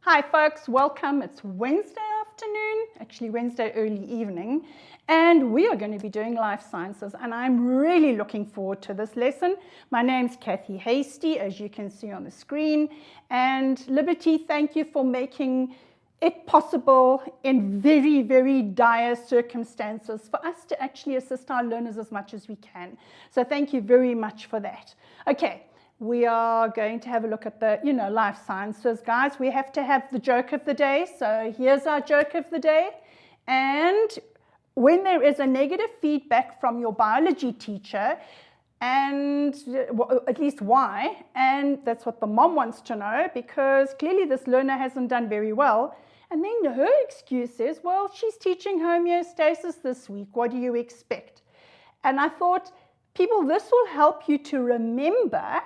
Hi folks, welcome. It's Wednesday afternoon, actually Wednesday early evening, and we are going to be doing life sciences, and I'm really looking forward to this lesson. My name's Kathy Hasty, as you can see on the screen, and Liberty, thank you for making it possible in very, very dire circumstances for us to actually assist our learners as much as we can. So thank you very much for that. Okay. We are going to have a look at the, life sciences, guys. We have to have the joke of the day. So here's our joke of the day. And when there is a negative feedback from your biology teacher, and at least why, and that's what the mom wants to know, because clearly this learner hasn't done very well. And then her excuse is, well, she's teaching homeostasis this week. What do you expect? And I thought, people, this will help you to remember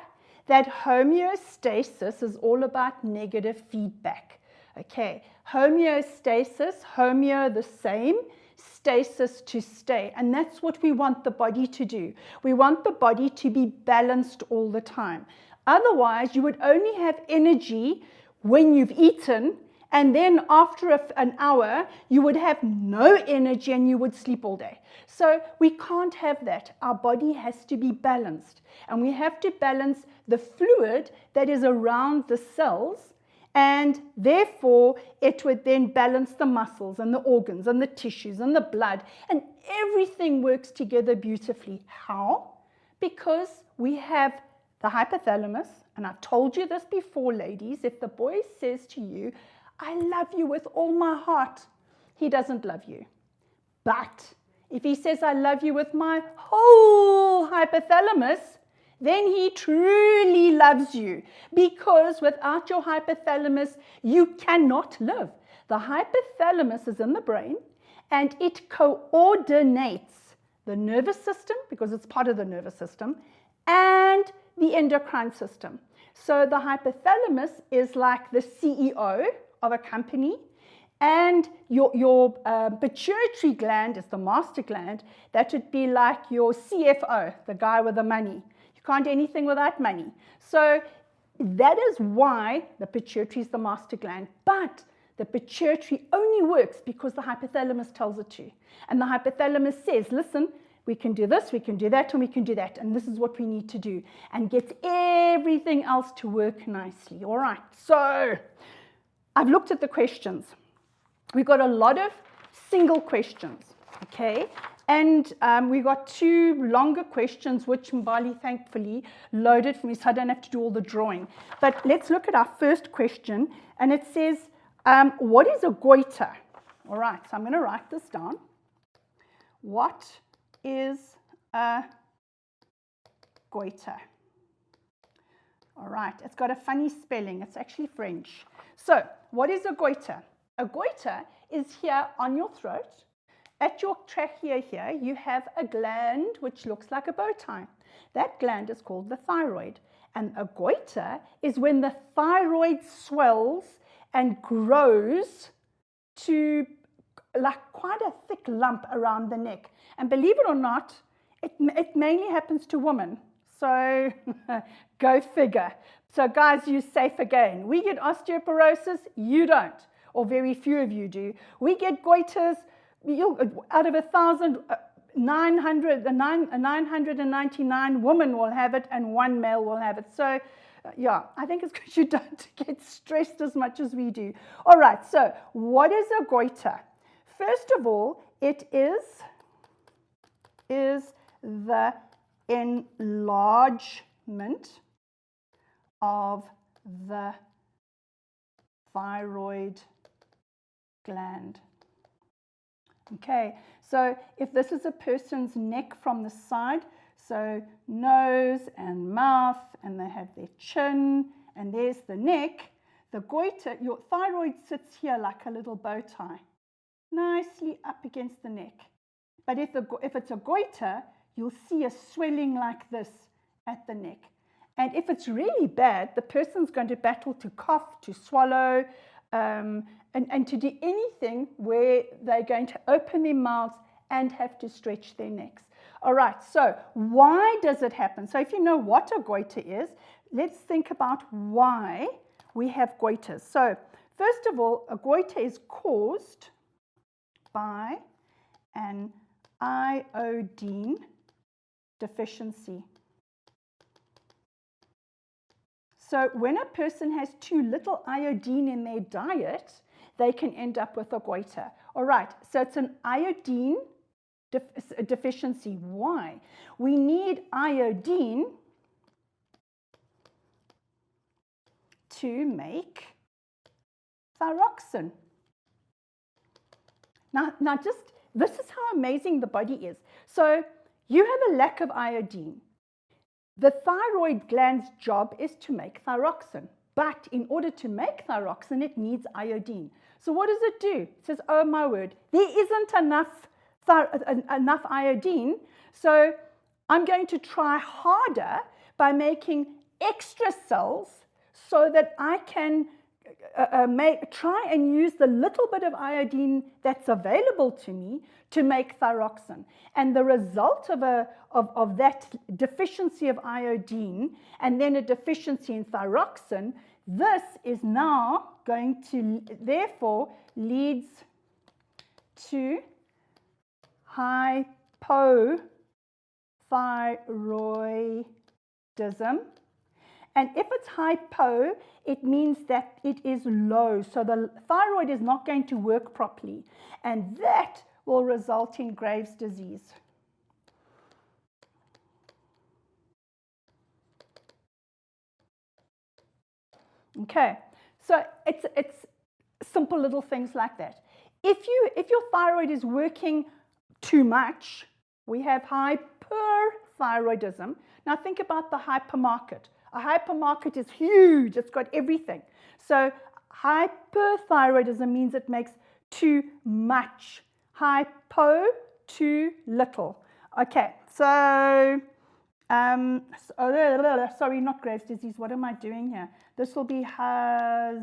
that homeostasis is all about negative feedback. Okay, homeostasis, homeo the same, stasis to stay. And that's what we want the body to do. We want the body to be balanced all the time. Otherwise, you would only have energy when you've eaten, and then after an hour, you would have no energy and you would sleep all day. So we can't have that. Our body has to be balanced. And we have to balance the fluid that is around the cells, and therefore it would then balance the muscles and the organs and the tissues and the blood, and everything works together beautifully. How? Because we have the hypothalamus, and I've told you this before, ladies, if the boy says to you, I love you with all my heart, he doesn't love you. But if he says, I love you with my whole hypothalamus, then he truly loves you, because without your hypothalamus, you cannot live. The hypothalamus is in the brain, and it coordinates the nervous system, because it's part of the nervous system, and the endocrine system. So the hypothalamus is like the CEO of a company, and your pituitary gland is the master gland. That would be like your CFO, the guy with the money. You can't do anything without money. So that is why the pituitary is the master gland. But the pituitary only works because the hypothalamus tells it to. And the hypothalamus says, listen, we can do this, we can do that, and we can do that. And this is what we need to do. And gets everything else to work nicely. All right, so I've looked at the questions. We've got a lot of single questions, okay? And we got two longer questions, which Mbali thankfully loaded for me, so I don't have to do all the drawing. But let's look at our first question, and it says, what is a goiter? All right, so I'm going to write this down. What is a goiter? All right, it's got a funny spelling. It's actually French. So, what is a goiter? A goiter is here on your throat. At your trachea here, you have a gland which looks like a bow tie. That gland is called the thyroid. And a goiter is when the thyroid swells and grows to like quite a thick lump around the neck. And believe it or not, it mainly happens to women. So go figure. So guys, you're safe again. We get osteoporosis, you don't, or very few of you do. We get goiters, out of 999 women will have it and one male will have it. So yeah, I think it's because you don't get stressed as much as we do. All right, so what is a goiter? First of all, it is the enlargement of the thyroid gland. Okay, so if this is a person's neck from the side, so nose and mouth, and they have their chin, and there's the neck, the goiter, your thyroid sits here like a little bow tie, nicely up against the neck. But if it's a goiter, you'll see a swelling like this at the neck. And if it's really bad, the person's going to battle to cough, to swallow, and to do anything where they're going to open their mouths and have to stretch their necks. All right, so why does it happen? So if you know what a goiter is, let's think about why we have goiters. So First of all, a goiter is caused by an iodine deficiency. So when a person has too little iodine in their diet, they can end up with a goiter. All right, so it's an iodine deficiency. Why? We need iodine to make thyroxine. Now just, this is how amazing the body is. So you have a lack of iodine. The thyroid gland's job is to make thyroxine. But in order to make thyroxine, it needs iodine. So what does it do? It says, oh my word, there isn't enough iodine. So I'm going to try harder by making extra cells so that I can try and use the little bit of iodine that's available to me to make thyroxine. And the result of that deficiency of iodine and then a deficiency in thyroxine, this is now going to, therefore, leads to hypothyroidism. And if it's hypo, it means that it is low. So the thyroid is not going to work properly. And that will result in Graves' disease. Okay, so it's simple little things like that. If your thyroid is working too much, we have hyperthyroidism. Now think about the hypermarket. A hypermarket is huge. It's got everything. So hyperthyroidism means it makes too much. Hypo, too little. Okay, so, sorry, not Graves' disease. What am I doing here? This will be how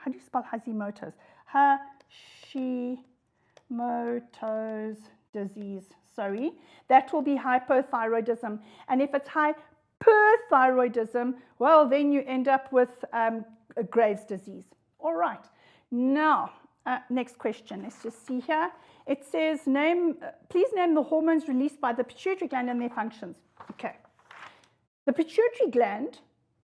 do you spell Hashimoto's? Hashimoto's disease. Sorry, that will be hypothyroidism. And if it's hyperthyroidism, well, then you end up with a Graves' disease. All right. Now, next question. Let's just see here. It says, please name the hormones released by the pituitary gland and their functions. Okay. The pituitary gland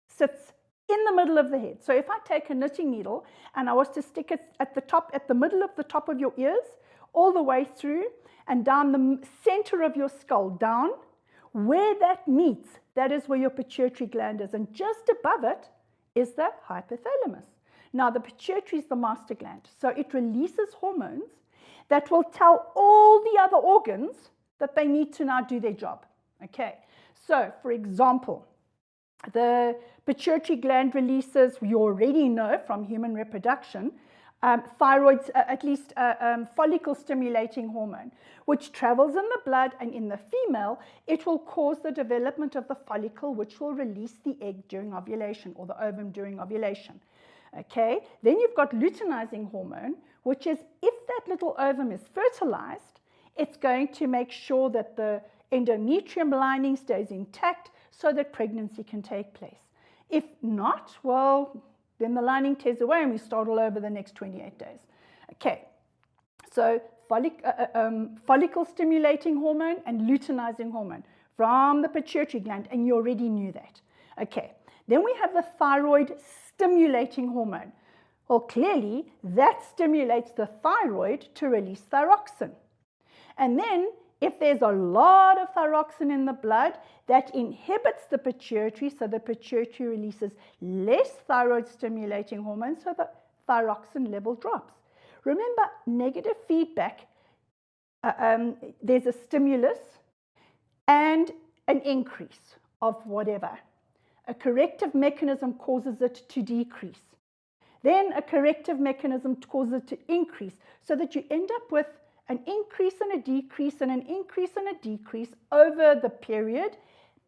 sits in the middle of the head. So if I take a knitting needle and I was to stick it at the middle of the top of your ears, all the way through and down the center of your skull, down, where that meets, that is where your pituitary gland is. And just above it is the hypothalamus. Now, the pituitary is the master gland. So it releases hormones that will tell all the other organs that they need to now do their job. Okay. So, for example, the pituitary gland releases, you already know from human reproduction, follicle stimulating hormone, which travels in the blood, and in the female, it will cause the development of the follicle, which will release the egg during ovulation, or the ovum during ovulation. Okay, then you've got luteinizing hormone, which is, if that little ovum is fertilized, it's going to make sure that the endometrium lining stays intact so that pregnancy can take place. If not, well, then the lining tears away and we start all over the next 28 days. Okay, so follicle stimulating hormone and luteinizing hormone from the pituitary gland, and you already knew that. Okay, then we have the thyroid stimulating hormone. Well, clearly that stimulates the thyroid to release thyroxine. And then if there's a lot of thyroxine in the blood, that inhibits the pituitary, so the pituitary releases less thyroid stimulating hormone, so the thyroxine level drops. Remember, negative feedback, there's a stimulus and an increase of whatever. A corrective mechanism causes it to decrease. Then a corrective mechanism causes it to increase, so that you end up with an increase and a decrease and an increase and a decrease over the period.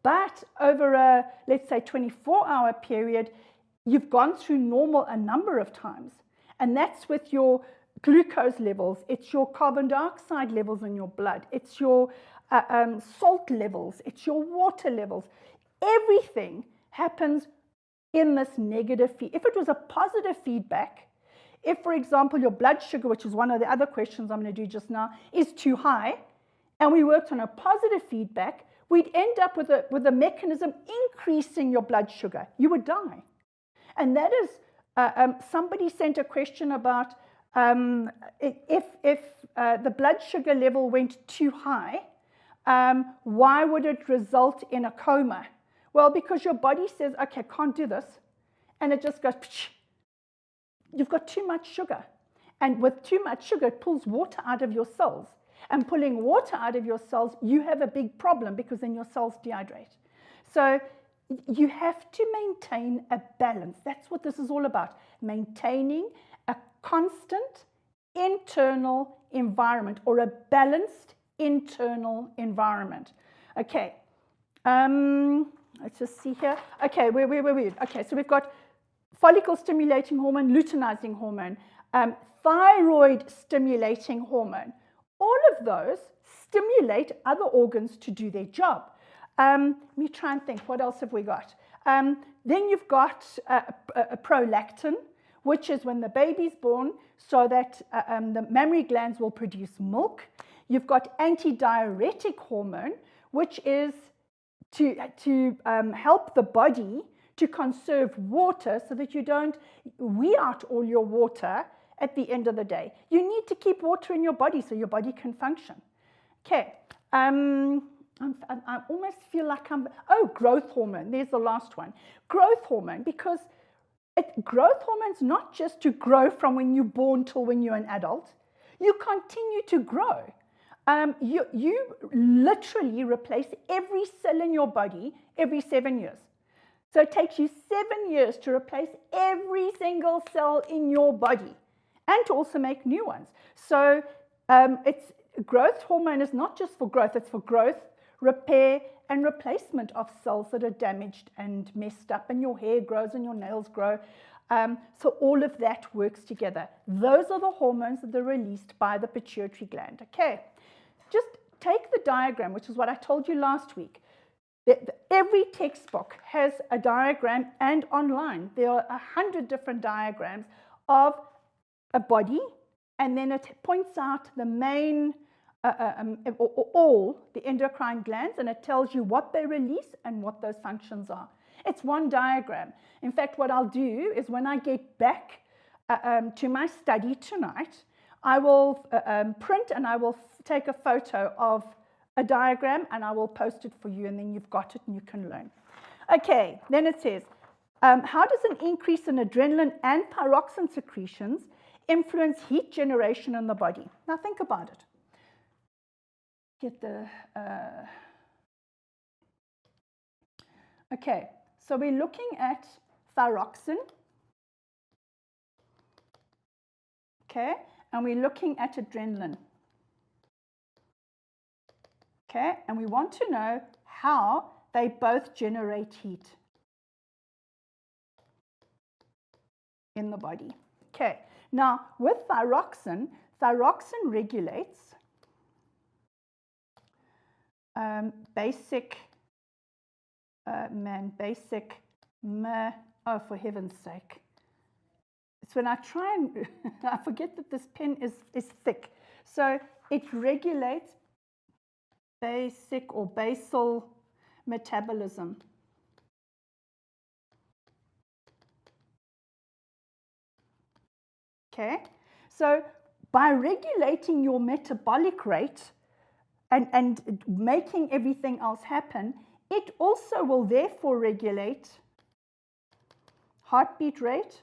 But over a, let's say, 24-hour period, you've gone through normal a number of times. And that's with your glucose levels, it's your carbon dioxide levels in your blood, it's your salt levels, it's your water levels. Everything happens in this negative if it was a positive feedback, if, for example, your blood sugar, which is one of the other questions I'm going to do just now, is too high, and we worked on a positive feedback, we'd end up with a mechanism increasing your blood sugar. You would die. And that is, somebody sent a question about if the blood sugar level went too high, why would it result in a coma? Well, because your body says, okay, can't do this. And it just goes, psh, you've got too much sugar. And with too much sugar, it pulls water out of your cells. And pulling water out of your cells, you have a big problem because then your cells dehydrate. So you have to maintain a balance. That's what this is all about. Maintaining a constant internal environment, or a balanced internal environment. Okay. Let's just see here. Okay, where? Okay, so we've got follicle stimulating hormone, luteinizing hormone, thyroid stimulating hormone. All of those stimulate other organs to do their job. Let me try and think, what else have we got? Then you've got a prolactin, which is when the baby's born, so that the mammary glands will produce milk. You've got antidiuretic hormone, which is to help the body to conserve water so that you don't wee out all your water at the end of the day. You need to keep water in your body so your body can function. Okay, I almost feel like growth hormone. There's the last one. Growth hormone, because growth hormone's not just to grow from when you're born till when you're an adult. You continue to grow. You literally replace every cell in your body every 7 years. So it takes you 7 years to replace every single cell in your body and to also make new ones. So growth hormone is not just for growth, it's for growth, repair, and replacement of cells that are damaged and messed up, and your hair grows and your nails grow. So all of that works together. Those are the hormones that are released by the pituitary gland. Okay, just take the diagram, which is what I told you last week. Every textbook has a diagram, and online there are 100 different diagrams of a body, and then it points out the main, all the endocrine glands, and it tells you what they release and what those functions are. It's one diagram. In fact, what I'll do is when I get back to my study tonight, I will print and I will take a photo of a diagram and I will post it for you, and then you've got it and you can learn. Okay, then it says, how does an increase in adrenaline and thyroxine secretions influence heat generation in the body? Now think about it. Get the... Okay, so we're looking at thyroxine. Okay, and we're looking at adrenaline. Okay, and we want to know how they both generate heat in the body. Okay, now with thyroxine regulates oh, for heaven's sake. It's when I try and, I forget that this pen is thick. So it regulates basic or basal metabolism. Okay, so by regulating your metabolic rate and making everything else happen, it also will therefore regulate heartbeat rate,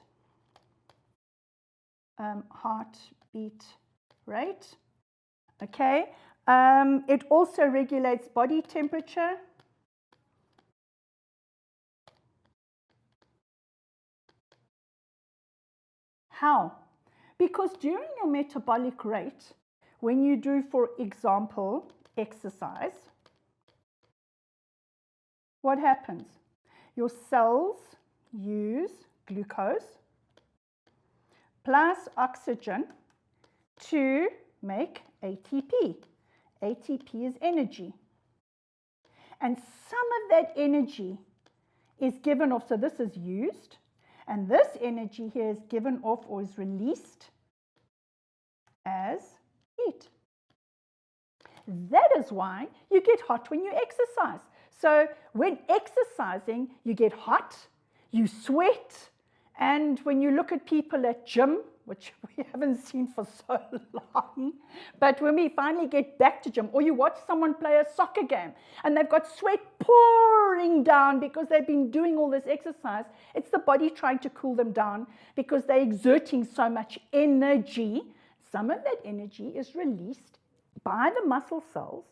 okay. It also regulates body temperature. How? Because during your metabolic rate, when you do, for example, exercise, what happens? Your cells use glucose plus oxygen to make ATP. ATP is energy. And some of that energy is given off, so this is used, and this energy here is given off or is released as heat. That is why you get hot when you exercise. So when exercising, you get hot, you sweat, and when you look at people at gym, which we haven't seen for so long, but when we finally get back to gym, or you watch someone play a soccer game and they've got sweat pouring down because they've been doing all this exercise, it's the body trying to cool them down because they're exerting so much energy. Some of that energy is released by the muscle cells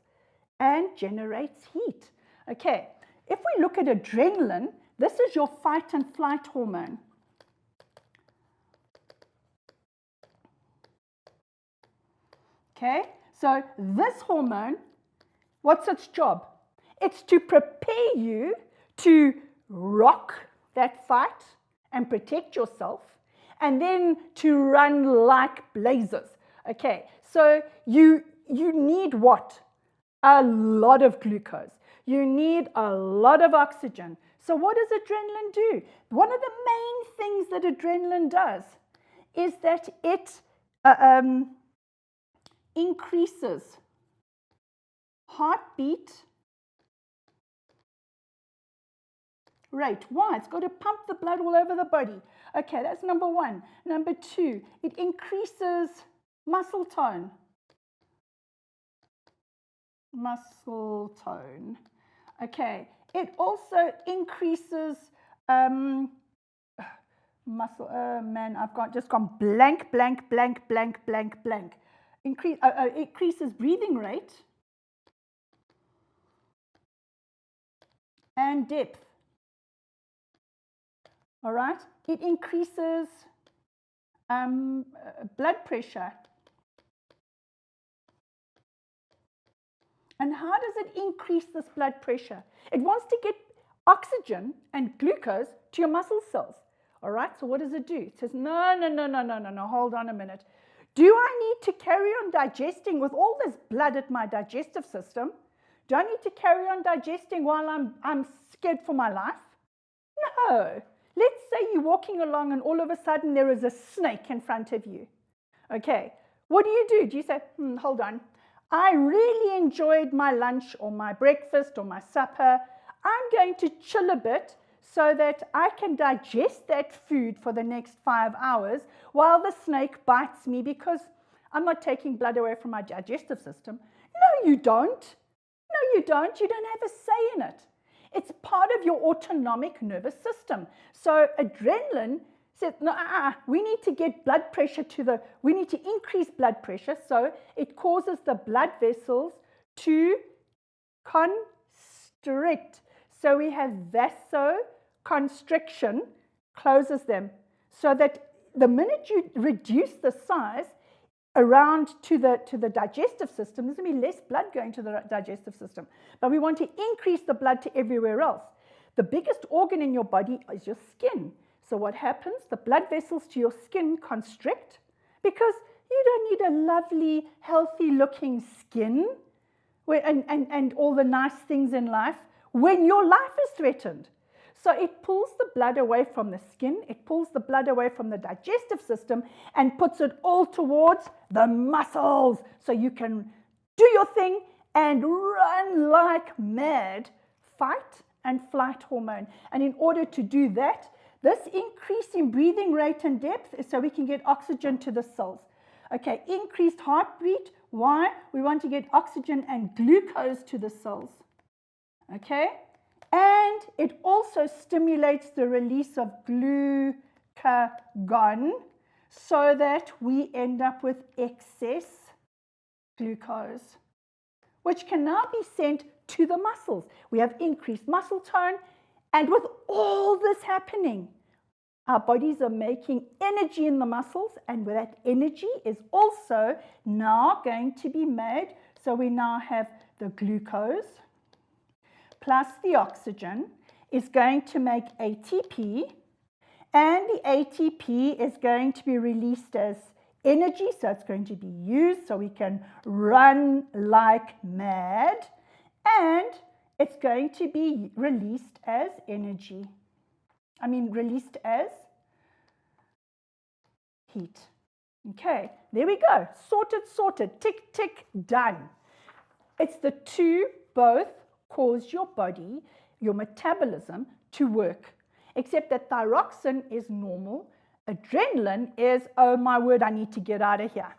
and generates heat. Okay, if we look at adrenaline, this is your fight and flight hormone. Okay, so this hormone, what's its job? It's to prepare you to rock that fight and protect yourself, and then to run like blazes. Okay, so you need what? A lot of glucose. You need a lot of oxygen. So what does adrenaline do? One of the main things that adrenaline does is that it increases heartbeat rate. Why? It's got to pump the blood all over the body. Okay, that's number one. Number two, it increases muscle tone. Muscle tone. Okay, it also increases muscle. Oh man, I've just gone blank. Increases breathing rate and depth. All right, it increases blood pressure. And how does it increase this blood pressure? It wants to get oxygen and glucose to your muscle cells. All right, so what does it do? It says, no, hold on a minute. Do I need to carry on digesting with all this blood at my digestive system? Do I need to carry on digesting while I'm scared for my life? No. Let's say you're walking along and all of a sudden there is a snake in front of you. Okay, what do? Do you say, hold on, I really enjoyed my lunch or my breakfast or my supper. I'm going to chill a bit so that I can digest that food for the next 5 hours while the snake bites me because I'm not taking blood away from my digestive system. No, you don't. No, you don't. You don't have a say in it. It's part of your autonomic nervous system. So adrenaline says, no, we need to get blood pressure we need to increase blood pressure. So it causes the blood vessels to constrict. So we have vasoconstriction, closes them. So that the minute you reduce the size around to the digestive system, there's going to be less blood going to the digestive system. But we want to increase the blood to everywhere else. The biggest organ in your body is your skin. So what happens? The blood vessels to your skin constrict because you don't need a lovely, healthy-looking skin and all the nice things in life when your life is threatened. So it pulls the blood away from the skin, it pulls the blood away from the digestive system and puts it all towards the muscles so you can do your thing and run like mad, fight and flight hormone. And in order to do that, this increase in breathing rate and depth is so we can get oxygen to the cells. Okay, increased heartbeat. Why? We want to get oxygen and glucose to the cells. Okay? And it also stimulates the release of glucagon so that we end up with excess glucose, which can now be sent to the muscles. We have increased muscle tone, and with all this happening, our bodies are making energy in the muscles, and that energy is also now going to be made. So we now have the glucose plus the oxygen is going to make ATP, and the ATP is going to be released as energy, so it's going to be used so we can run like mad, and it's going to be released as energy. Released as heat. Okay, there we go. Sorted. Tick, tick, done. It's the two both cause your body, your metabolism to work, except that thyroxine is normal. Adrenaline is, oh my word, I need to get out of here.